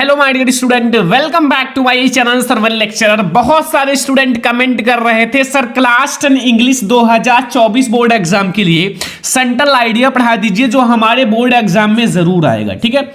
Hello my dear student, welcome back to my channel Sarvan lecturer. बहुत सारे student comment कर रहे थे sir class 10 English 2024 board exam के लिए सेंट्रल आइडिया पढ़ा दीजिए जो हमारे बोर्ड एग्जाम में जरूर आएगा। ठीक है,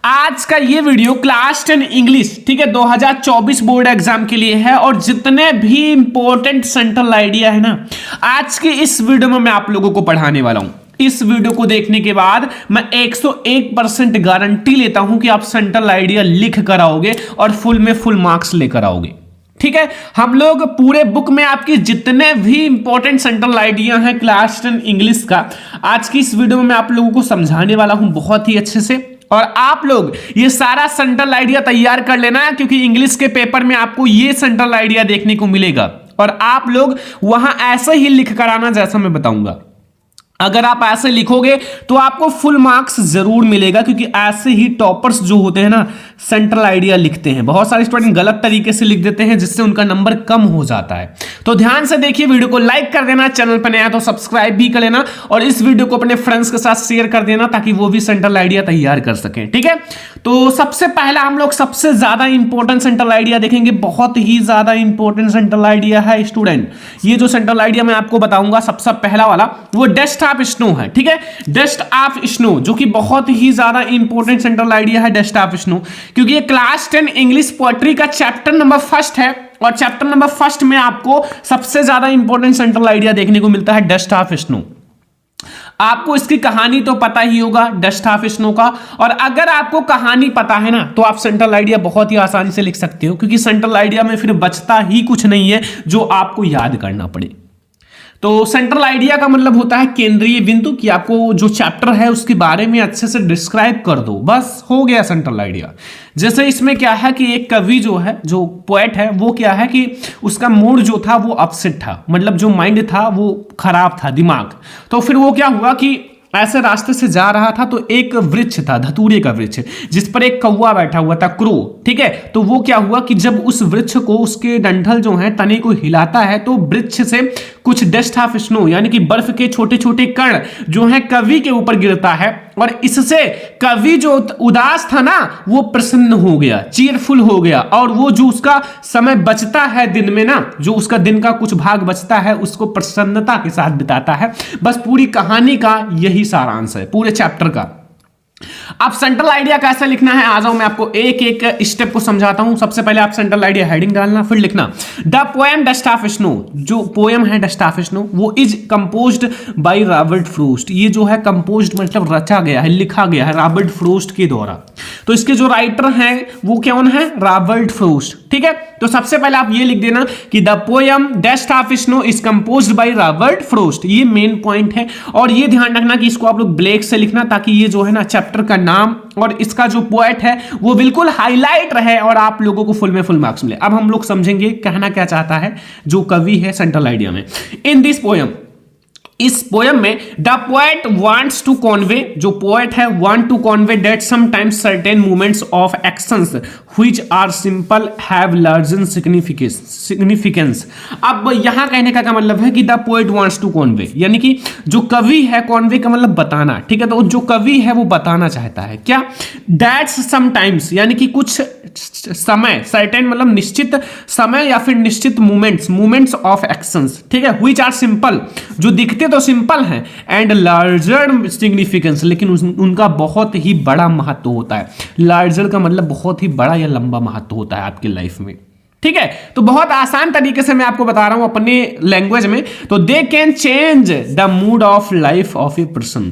आज का ये वीडियो क्लास 10 इंग्लिश ठीक है 2024 बोर्ड एग्जाम के लिए है और जितने भी इंपॉर्टेंट सेंट्रल आइडिया है ना आज की इस वीडियो में मैं आप लोगों को पढ़ाने वाला हूं। इस वीडियो को देखने के बाद मैं 101% गारंटी लेता हूं कि आप सेंट्रल आइडिया लिख कर आओगे और फुल में फुल मार्क्स लेकर आओगे। ठीक है, हम लोग पूरे बुक में आपके जितने भी इंपॉर्टेंट सेंट्रल आइडिया हैं क्लास 10 इंग्लिश का आज की इस वीडियो में मैं आप लोगों को समझाने वाला हूं बहुत ही अच्छे से। और आप लोग ये सारा सेंट्रल आइडिया तैयार कर लेना क्योंकि इंग्लिश के पेपर में आपको ये सेंट्रल आइडिया देखने को मिलेगा और आप लोग वहां ऐसे ही लिख कर आना जैसा मैं बताऊंगा। अगर आप ऐसे लिखोगे तो आपको फुल मार्क्स जरूर मिलेगा क्योंकि ऐसे ही टॉपर्स जो होते हैं ना सेंट्रल आइडिया लिखते हैं। बहुत सारे स्टूडेंट गलत तरीके से लिख देते हैं जिससे उनका नंबर कम हो जाता है। तो ध्यान से देखिए, वीडियो को लाइक कर देना, चैनल पर नया तो सब्सक्राइब भी कर लेना और इस वीडियो को अपने फ्रेंड्स के साथ शेयर कर देना ताकि वो भी सेंट्रल आइडिया तैयार कर सकें। ठीक है, तो सबसे पहला हम लोग सबसे ज्यादा इंपॉर्टेंट सेंट्रल आइडिया देखेंगे। बहुत ही ज्यादा इंपॉर्टेंट सेंट्रल आइडिया है स्टूडेंट। ये जो सेंट्रल आइडिया मैं आपको बताऊंगा सबसे पहला वाला वो डस्ट ऑफ स्नो है। ठीक है, डस्ट ऑफ स्नो जो कि बहुत ही ज्यादा इंपॉर्टेंट सेंट्रल आइडिया है डस्ट ऑफ स्नो क्योंकि ये क्लास 10 इंग्लिश पोएट्री का चैप्टर नंबर 1 है और चैप्टर नंबर 1 में आपको सबसे ज्यादा इंपॉर्टेंट सेंट्रल आइडिया देखने को मिलता है डस्ट ऑफ स्नो। आपको इसकी कहानी तो पता ही होगा डस्ट ऑफ स्नो का, और अगर आपको कहानी पता है ना तो आप सेंट्रल आइडिया बहुत ही आसानी से लिख सकते हो क्योंकि सेंट्रल आइडिया में फिर बचता ही कुछ नहीं है जो आपको याद करना पड़े। तो सेंट्रल आइडिया का मतलब होता है केंद्रीय बिंदु कि आपको जो चैप्टर है उसके बारे में अच्छे से डिस्क्राइब कर दो, बस हो गया सेंट्रल आइडिया। जैसे इसमें क्या है कि एक कवि जो है जो पोएट है वो क्या है कि उसका मूड जो था वो अपसेट था, मतलब जो माइंड था वो खराब था, दिमाग। तो फिर वो क्या हुआ कि ऐसे रास्ते से जा रहा था तो एक वृक्ष था, धतूरे का वृक्ष, जिस पर एक कौवा बैठा हुआ था, क्रो। ठीक है, तो वो क्या हुआ कि जब उस वृक्ष को उसके डंठल जो है तने को हिलाता है तो वृक्ष से कुछ डस्ट ऑफ स्नो यानी कि बर्फ के छोटे छोटे कण जो है कवि के ऊपर गिरता है और इससे कवि जो उदास था ना वो प्रसन्न हो गया, चीयरफुल हो गया और वो जो उसका समय बचता है दिन में ना, जो उसका दिन का कुछ भाग बचता है उसको प्रसन्नता के साथ बिताता है। बस पूरी कहानी का यही सारांश है पूरे चैप्टर का। अब सेंट्रल आइडिया कैसे लिखना है आ जाओ मैं आपको एक एक स्टेप को समझाता हूं। सबसे पहले आप सेंट्रल आइडिया हेडिंग डालना, फिर लिखना the poem dust of snow. जो पोएम है डस्ट ऑफ स्नो वो is composed by Robert frost. ये जो है कंपोज्ड मतलब रचा गया है, लिखा गया है रॉबर्ट फ्रोस्ट के द्वारा। तो इसके जो राइटर हैं वो कौन है? Robert frost. ठीक है, तो सबसे पहले आप ये लिख देना कि the poem dust of snow is composed by Robert frost. ये मेन पॉइंट है और ये ध्यान रखना कि इसको आप लोग ब्लैक से लिखना ताकि ये जो है ना चैप्टर का नाम और इसका जो पोएट है वो बिल्कुल हाईलाइट रहे और आप लोगों को फुल में फुल मार्क्स मिले। अब हम लोग समझेंगे कहना क्या चाहता है जो कवि है सेंट्रल आइडिया में। इन दिस पोएम, इस पोएम में the poet wants to convey, जो पोएट है want to convey that sometimes certain movements of actions which are simple have larger significance. अब यहां कहने का मतलब है कि the poet wants to convey यानी कि जो कवि है, कॉन्वे का मतलब बताना। ठीक है, तो जो कवि है वो बताना चाहता है क्या? दैट्स समटाइम्स यानी कि कुछ समय, सर्टेन मतलब निश्चित समय या फिर निश्चित मूवमेंट्स ऑफ एक्शंस। ठीक है, व्हिच आर सिंपल जो दिखते तो सिंपल हैं एंड लार्जर सिग्निफिकेंस लेकिन उनका बहुत ही बड़ा महत्व होता है। लार्जर का मतलब बहुत ही बड़ा या लंबा महत्व होता है आपकी लाइफ में। ठीक है, तो बहुत आसान तरीके से मैं आपको बता रहा हूं अपने लैंग्वेज में। तो they can change the mood off life of a person.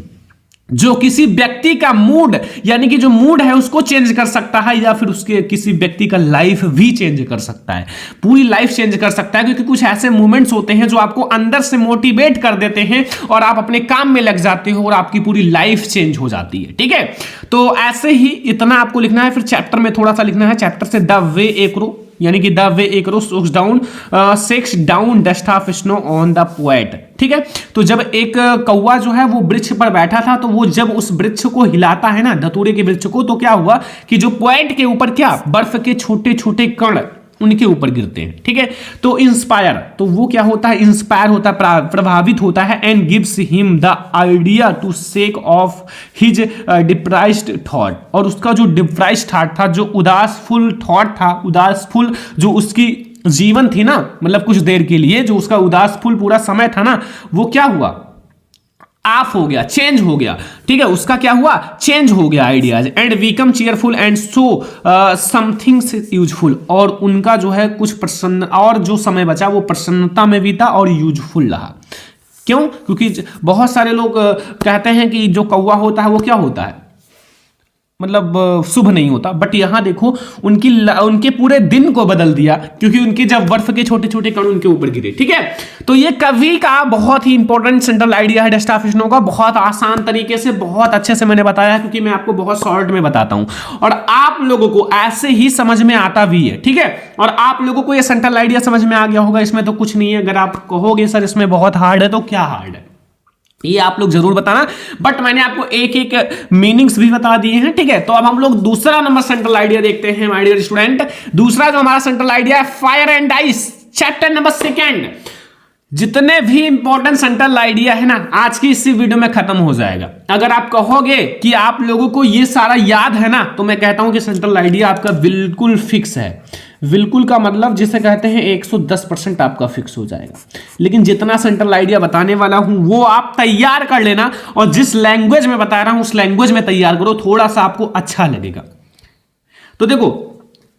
जो किसी व्यक्ति का मूड यानी कि जो मूड है उसको चेंज कर सकता है या फिर उसके किसी व्यक्ति का लाइफ भी चेंज कर सकता है, पूरी लाइफ चेंज कर सकता है क्योंकि कुछ ऐसे मूवमेंट्स होते हैं जो आपको अंदर से मोटिवेट कर देते हैं और आप अपने काम में लग जाते हो और आपकी पूरी लाइफ चेंज हो जाती है। ठीक है, तो ऐसे ही इतना आपको लिखना है। फिर चैप्टर में थोड़ा सा लिखना है। चैप्टर से द वे ए क्रो यानी कि the way A crow sex down dust of snow on the poet. ठीक है, तो जब एक कौवा जो है वो वृक्ष पर बैठा था तो वो जब उस वृक्ष को हिलाता है ना, धतूरे के वृक्ष को, तो क्या हुआ कि जो पोएट के ऊपर क्या बर्फ के छोटे छोटे कण उनके ऊपर गिरते हैं, ठीक है। तो इंस्पायर, तो वो क्या होता है, इंस्पायर होता है, प्रभावित होता है, and gives him the idea to shake off his depressed thought, और उसका जो डिप्रेस्ड थॉट था, जो उदासफुल थॉट था, उदासफुल जो उसकी जीवन थी ना, मतलब कुछ देर के लिए जो उसका उदासफुल पूरा समय था ना, वो क्या हुआ, ऑफ हो गया, चेंज हो गया, ठीक है। उसका क्या हुआ, चेंज हो गया ideas, and become cheerful and so something useful, और उनका जो है कुछ प्रसन्न, और जो समय बचा वो प्रसन्नता में बीता और यूजफुल रहा। क्यों, क्योंकि बहुत सारे लोग कहते हैं कि जो कौवा होता है वो क्या होता है, मतलब शुभ नहीं होता, बट यहां देखो उनके पूरे दिन को बदल दिया, क्योंकि उनके जब बर्फ के छोटे छोटे कण उनके ऊपर गिरे, ठीक है। तो ये कवि का बहुत ही इंपॉर्टेंट सेंट्रल आइडिया है डेस्टाफिशनो का, बहुत आसान तरीके से, बहुत अच्छे से मैंने बताया, क्योंकि मैं आपको बहुत शॉर्ट में बताता हूं और आप लोगों को ऐसे ही समझ में आता भी है, ठीक है। और आप लोगों को ये सेंट्रल आइडिया समझ में आ गया होगा, इसमें तो कुछ नहीं है। अगर आप कहोगे सर इसमें बहुत हार्ड है, तो क्या हार्ड है ये आप लोग जरूर बताना, बट मैंने आपको एक एक मीनिंग्स भी बता दिए हैं, ठीक है। तो अब हम लोग दूसरा नंबर सेंट्रल आइडिया देखते हैं माय डियर स्टूडेंट। दूसरा जो हमारा सेंट्रल आइडिया है, fire and ice, chapter number 2। जितने भी इंपॉर्टेंट सेंट्रल आइडिया है ना, आज की इसी वीडियो में खत्म हो जाएगा। अगर आप कहोगे कि आप लोगों को ये सारा याद है ना, तो मैं कहता हूं कि सेंट्रल आइडिया आपका बिल्कुल फिक्स है। बिल्कुल का मतलब जिसे कहते हैं 110% आपका फिक्स हो जाएगा। लेकिन जितना सेंट्रल आइडिया बताने वाला हूं वो आप तैयार कर लेना, और जिस लैंग्वेज में बता रहा हूं उस लैंग्वेज में तैयार करो, थोड़ा सा आपको अच्छा लगेगा। तो देखो,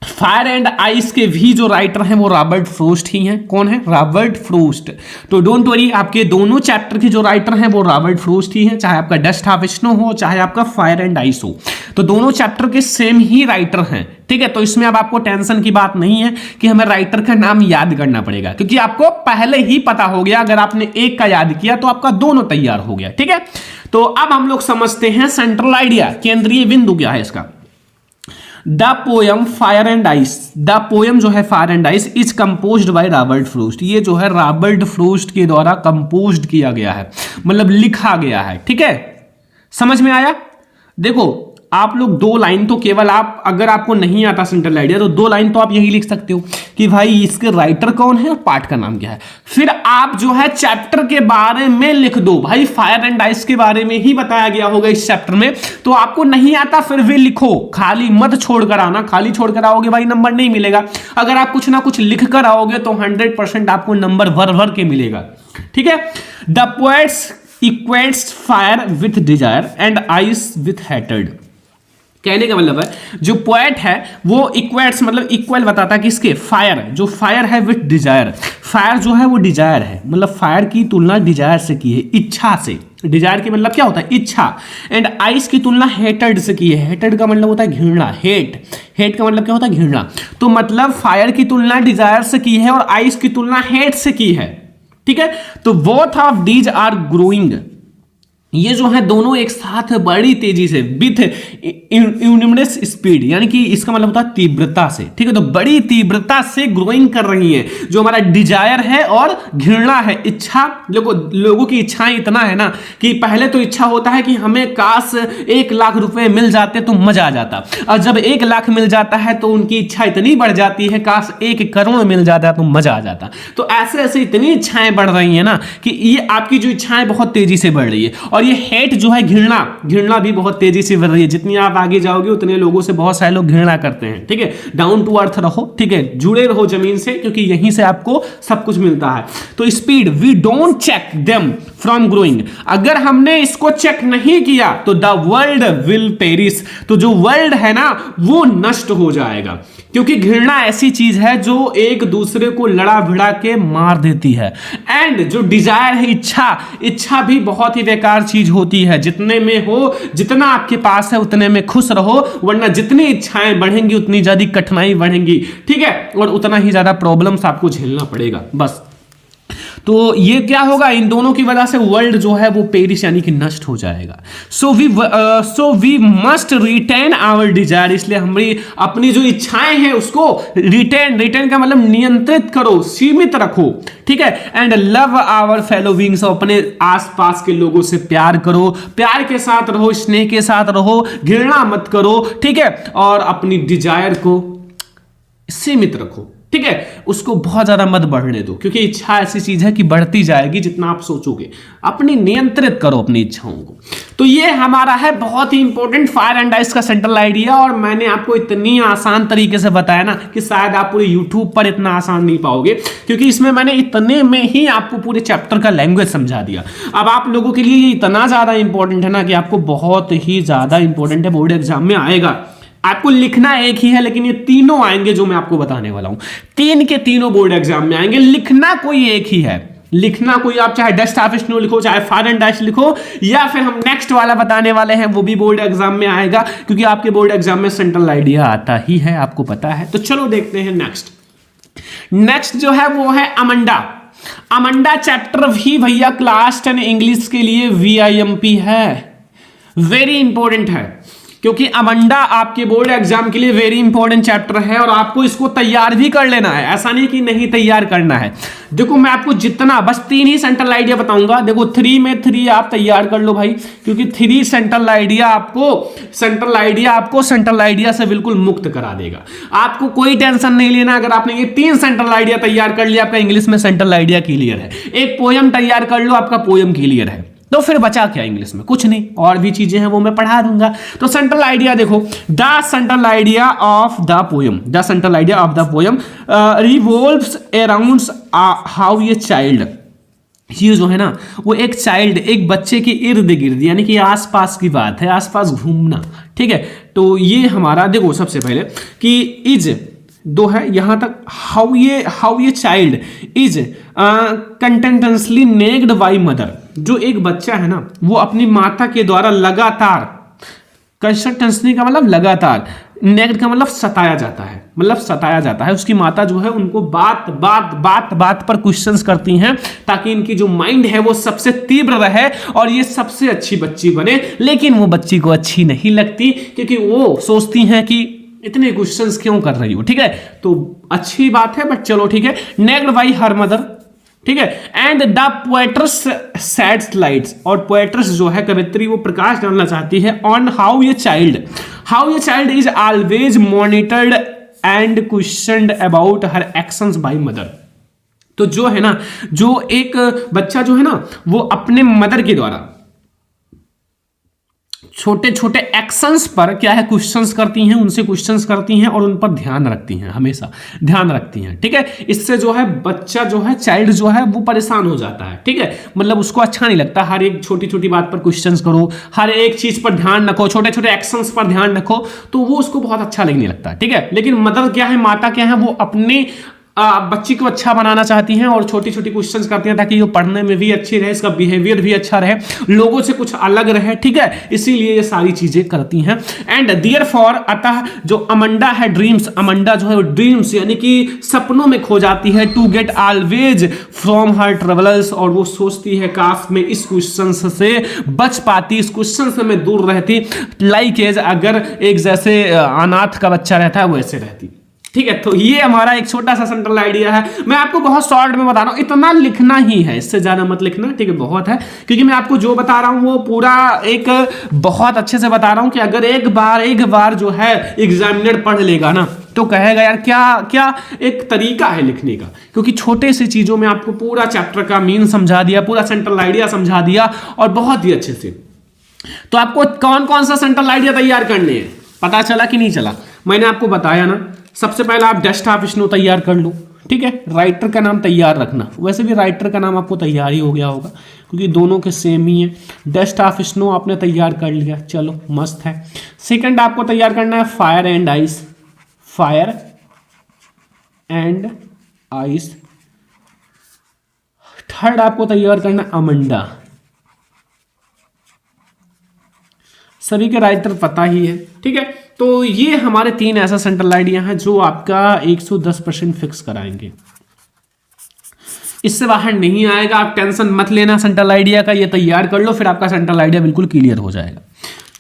फायर एंड आइस के भी जो राइटर हैं वो रॉबर्ट फ्रोस्ट ही हैं। कौन है, रॉबर्ट फ्रोस्ट। तो डोंट वरी, आपके दोनों चैप्टर के जो राइटर हैं वो रॉबर्ट फ्रोस्ट ही हैं, चाहे आपका डेस्टाफिशनो हो चाहे आपका फायर एंड आइस हो, तो दोनों चैप्टर के सेम ही राइटर हैं, ठीक है। तो इसमें अब आपको टेंशन की बात नहीं है कि हमें राइटर का नाम याद करना पड़ेगा, क्योंकि आपको पहले ही पता हो गया। अगर आपने एक का याद किया तो आपका दोनों तैयार हो गया, ठीक है। तो अब हम लोग समझते हैं सेंट्रल आइडिया, केंद्रीय बिंदु क्या है इसका। The poem fire and ice, the poem जो है fire and ice is composed by Robert frost, ये जो है रॉबर्ट फ्रोस्ट के द्वारा कंपोज्ड किया गया है, मतलब लिखा गया है, ठीक है। समझ में आया। देखो आप लोग 2 लाइन तो केवल आप, अगर आपको नहीं आता सेंट्रल आइडिया तो 2 लाइन तो आप यही लिख सकते हो कि भाई इसके राइटर कौन है और पार्ट का नाम क्या है। फिर आप जो है चैप्टर के बारे में लिख दो, भाई फायर एंड आइस के बारे में ही बताया गया होगा इस चैप्टर में, तो आपको नहीं आता फिर भी लिखो, खाली मत छोड़कर आना। खाली छोड़कर आओगे भाई नंबर नहीं मिलेगा। अगर आप कुछ ना कुछ लिख कर आओगे तो 100% आपको नंबर भर के मिलेगा, ठीक है। The poets equates fire with desire and ice with hated. कहने का मतलब है जो पोएट है वो इक्वेट्स मतलब इक्वल बताता है किसके, फायर, जो फायर है विथ डिजायर। फायर जो है वो डिजायर है, मतलब फायर की तुलना डिजायर से की है, इच्छा से। डिजायर की मतलब क्या होता है, इच्छा। एंड आइस की तुलना हेटेड से की है। हेटेड का मतलब होता है घृणा, हेट का मतलब क्या होता है, घृणा। तो मतलब फायर की तुलना डिजायर से की है और आइस की तुलना हेट से की है, ठीक है। तो both of these are growing, ये जो है दोनों एक साथ बड़ी तेजी से, विथ यूनिमस स्पीड, यानी कि इसका मतलब होता है तीव्रता से, ठीक है। तो बड़ी तीव्रता से ग्रोइंग कर रही है। जो हमारा डिजायर है और घृणा है, इच्छा, लोगों की इच्छाएं इतना है ना कि पहले तो इच्छा होता है कि हमें काश 1 लाख रुपए मिल जाते तो मजा आ जाता, और जब 1 लाख मिल जाता है तो उनकी इच्छा इतनी बढ़ जाती है काश 1 करोड़ मिल जाता तो मजा आ जाता। तो ऐसे ऐसे इतनी इच्छाएं बढ़ रही है ना कि ये आपकी जो इच्छाएं बहुत तेजी से बढ़ रही है। और ये हेट जो है, घृणा भी बहुत तेजी से बढ़ रही है। जितनी आप आगे जाओगे उतने लोगों से बहुत सारे लोग घृणा करते हैं, ठीक है। डाउन टू अर्थ रहो, ठीक है, जुड़े रहो जमीन से, क्योंकि यहीं से आपको सब कुछ मिलता है। तो speed, we don't check them from growing, अगर हमने इसको चेक नहीं किया तो द वर्ल्ड विल पेरिस, तो जो वर्ल्ड है ना वो नष्ट हो जाएगा। क्योंकि घृणा ऐसी चीज है जो एक दूसरे को लड़ा भिड़ा के मार देती है। एंड जो डिजायर है, इच्छा भी बहुत ही बेकार चीज होती है। जितने में हो, जितना आपके पास है उतने में खुश रहो, वरना जितनी इच्छाएं बढ़ेंगी उतनी ज्यादा कठिनाई बढ़ेंगी, ठीक है, और उतना ही ज्यादा प्रॉब्लम्स आपको झेलना पड़ेगा। बस तो ये क्या होगा, इन दोनों की वजह से वर्ल्ड जो है वो पेरिश यानी कि नष्ट हो जाएगा। So we must retain our desire, इसलिए हमारी अपनी जो इच्छाएं हैं उसको रिटेन का मतलब नियंत्रित करो, सीमित रखो, ठीक है। And love our fellow beings, अपने आसपास के लोगों से प्यार करो, प्यार के साथ रहो, स्नेह के साथ रहो, घृणा मत करो, ठीक है। और अपनी डिजायर को सीमित रखो, ठीक है, उसको बहुत ज्यादा मत बढ़ने दो, क्योंकि इच्छा ऐसी चीज है कि बढ़ती जाएगी जितना आप सोचोगे। अपनी नियंत्रित करो अपनी इच्छाओं को। तो ये हमारा है बहुत ही इंपॉर्टेंट फायर एंड आइस का सेंट्रल आइडिया, और मैंने आपको इतनी आसान तरीके से बताया ना कि शायद आप पूरे यूट्यूब पर इतना आसान नहीं पाओगे, क्योंकि इसमें मैंने इतने में ही आपको पूरे चैप्टर का लैंग्वेज समझा दिया। अब आप लोगों के लिए ये इतना ज्यादा इंपॉर्टेंट है ना कि आपको बहुत ही ज्यादा इंपॉर्टेंट है, बोर्ड एग्जाम में आएगा। आपको लिखना एक ही है, लेकिन ये तीनों आएंगे जो मैं आपको बताने वाला हूं, तीन के तीनों बोर्ड एग्जाम में आएंगे। लिखना कोई एक ही है, लिखना कोई आप चाहे डस्ट ऑफिसनो लिखो, चाहे फायर एंड आइस लिखो, या फिर हम नेक्स्ट वाला बताने वाले हैं वो भी बोर्ड एग्जाम में आएगा, क्योंकि आपके बोर्ड एग्जाम में सेंट्रल आइडिया आता ही है, आपको पता है। तो चलो देखते हैं नेक्स्ट जो है वो है अमंडा। अमंडा चैप्टर भी भैया क्लास 10 इंग्लिश के लिए VIMP है, वेरी इंपॉर्टेंट है, क्योंकि अमंडा आपके बोर्ड एग्जाम के लिए वेरी इंपॉर्टेंट चैप्टर है, और आपको इसको तैयार भी कर लेना है, ऐसा नहीं कि नहीं तैयार करना है। देखो मैं आपको जितना बस 3 ही सेंट्रल आइडिया बताऊंगा। देखो 3 में 3 आप तैयार कर लो भाई, क्योंकि 3 सेंट्रल आइडिया आपको सेंट्रल आइडिया से बिल्कुल मुक्त करा देगा। आपको कोई टेंशन नहीं लेना, अगर आपने ये 3 सेंट्रल आइडिया तैयार कर लिया, आपका इंग्लिश में सेंट्रल आइडिया क्लियर है। एक पोयम तैयार कर लो, आपका पोयम क्लियर है, तो फिर बचा क्या इंग्लिश में? कुछ नहीं, और भी चीजें हैं वो मैं पढ़ा दूंगा। तो सेंट्रल आइडिया देखो, the central idea of the poem revolves around how ये चाइल्ड, ये जो है ना वो एक चाइल्ड, एक बच्चे के इर्द गिर्द, यानी कि आसपास की बात है, आसपास घूमना, ठीक है। तो ये हमारा देखो सबसे पहले कि इज दो है यहां तक, हाउ ये child is continuously nagged by mother, जो एक बच्चा है ना वो अपनी माता के द्वारा लगातार, कंसिस्टेंटली का मतलब लगातार, नेग्ड का मतलब सताया जाता है, उसकी माता जो है उनको बात पर क्वेश्चंस करती हैं, ताकि इनकी जो माइंड है वो सबसे तीव्र रहे और ये सबसे अच्छी बच्ची बने। लेकिन वो बच्ची को अच्छी नहीं लगती, क्योंकि वो सोचती हैं कि इतने क्वेश्चंस क्यों कर रही हो, ठीक है। तो अच्छी बात है, बट चलो ठीक है, नेग्ड बाय हर मदर, ठीक है। एंड द पोएट्रेस सैड्स लाइट्स, और पोएट्रेस जो है कवित्री, वो प्रकाश डालना चाहती है ऑन हाउ ये child is always monitored and questioned about her actions by mother. तो जो है ना, जो एक बच्चा जो है ना वो अपने मदर के द्वारा छोटे छोटे एक्शंस पर क्या है क्वेश्चंस करती हैं, उनसे क्वेश्चंस करती हैं और उन पर ध्यान रखती हैं, हमेशा ध्यान रखती हैं, ठीक है। इससे जो है बच्चा जो है, चाइल्ड जो है वो परेशान हो जाता है, ठीक है। मतलब उसको अच्छा नहीं लगता, हर एक छोटी छोटी बात पर क्वेश्चंस करो, हर एक चीज पर ध्यान रखो, छोटे छोटे एक्शंस पर ध्यान रखो, तो वो उसको बहुत अच्छा लगने लगता है, ठीक है। लेकिन मदर क्या है, माता क्या है, वो अपने बच्ची को अच्छा बनाना चाहती हैं और छोटी छोटी क्वेश्चंस करती हैं, ताकि वो पढ़ने में भी अच्छी रहे, इसका बिहेवियर भी अच्छा रहे, लोगों से कुछ अलग रहे, ठीक है। इसीलिए ये सारी चीजें करती हैं। एंड देयरफॉर, अतः जो अमंडा है ड्रीम्स, अमंडा जो है वो ड्रीम्स यानी कि सपनों में खो जाती है, to get always from her travels, और वो सोचती है काश में इस क्वेश्चन से बच पाती, इस क्वेश्चन से मैं दूर रहती, लाइक एज, अगर एक जैसे अनाथ का बच्चा रहता है वैसे रहती, ठीक है। तो ये हमारा एक छोटा सा सेंट्रल आइडिया है, मैं आपको बहुत शॉर्ट में बता रहा हूं, इतना लिखना ही है, इससे ज्यादा मत लिखना, ठीक है, बहुत है, क्योंकि मैं आपको जो बता रहा हूं वो पूरा एक बहुत अच्छे से बता रहा हूं कि अगर एक बार जो है एग्जामिनर पढ़ लेगा ना तो कहेगा यार क्या एक तरीका है लिखने का, क्योंकि छोटे से चीजों में आपको पूरा चैप्टर का मीन समझा दिया, पूरा सेंट्रल आइडिया समझा दिया, और बहुत ही अच्छे से। तो आपको कौन कौन सा सेंट्रल आइडिया तैयार करने हैं, पता चला कि नहीं चला? मैंने आपको बताया ना, सबसे पहले आप डस्ट ऑफ स्नो तैयार कर लो, ठीक है। राइटर का नाम तैयार रखना, वैसे भी राइटर का नाम आपको तैयार ही हो गया होगा, क्योंकि दोनों के सेम ही है। डस्ट ऑफ स्नो आपने तैयार कर लिया, चलो मस्त है। सेकंड आपको तैयार करना है फायर एंड आइस। थर्ड आपको तैयार करना है अमंडा। सभी के राइटर पता ही है, ठीक है। तो ये हमारे 3 ऐसा सेंट्रल आइडिया हैं जो आपका 110% फिक्स कराएंगे, इससे बाहर नहीं आएगा। आप टेंशन मत लेना सेंट्रल आइडिया का, ये तैयार कर लो, फिर आपका सेंट्रल आइडिया बिल्कुल क्लियर हो जाएगा,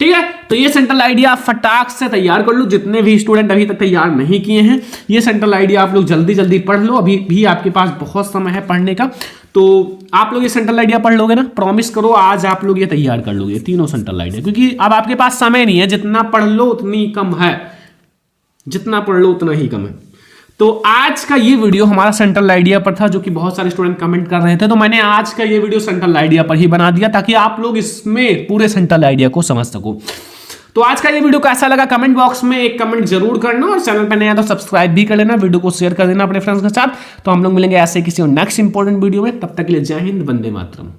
ठीक है। तो ये सेंट्रल आइडिया आप फटाक से तैयार कर लो, जितने भी स्टूडेंट अभी तक तैयार नहीं किए हैं, ये सेंट्रल आइडिया आप लोग जल्दी जल्दी पढ़ लो, अभी भी आपके पास बहुत समय है पढ़ने का। तो आप लोग ये सेंट्रल आइडिया पढ़ लोगे ना, प्रॉमिस करो आज आप लोग ये तैयार कर लोगे, तीनों सेंट्रल आइडिया, क्योंकि अब आपके पास समय नहीं है, जितना पढ़ लो उतनी कम है, जितना पढ़ लो उतना ही कम है। तो आज का ये वीडियो हमारा सेंट्रल आइडिया पर था, जो कि बहुत सारे स्टूडेंट कमेंट कर रहे थे, तो मैंने आज का ये वीडियो सेंट्रल आइडिया पर ही बना दिया ताकि आप लोग इसमें पूरे सेंट्रल आइडिया को समझ सको। तो आज का ये वीडियो कैसा लगा कमेंट बॉक्स में एक कमेंट जरूर करना, और चैनल पर नया तो सब्सक्राइब भी कर लेना, वीडियो को शेयर कर देना अपने फ्रेंड्स के साथ। तो हम लोग मिलेंगे ऐसे किसी नेक्स्ट इंपॉर्टेंट वीडियो में, तब तक के लिए जय हिंद, वंदे मातरम।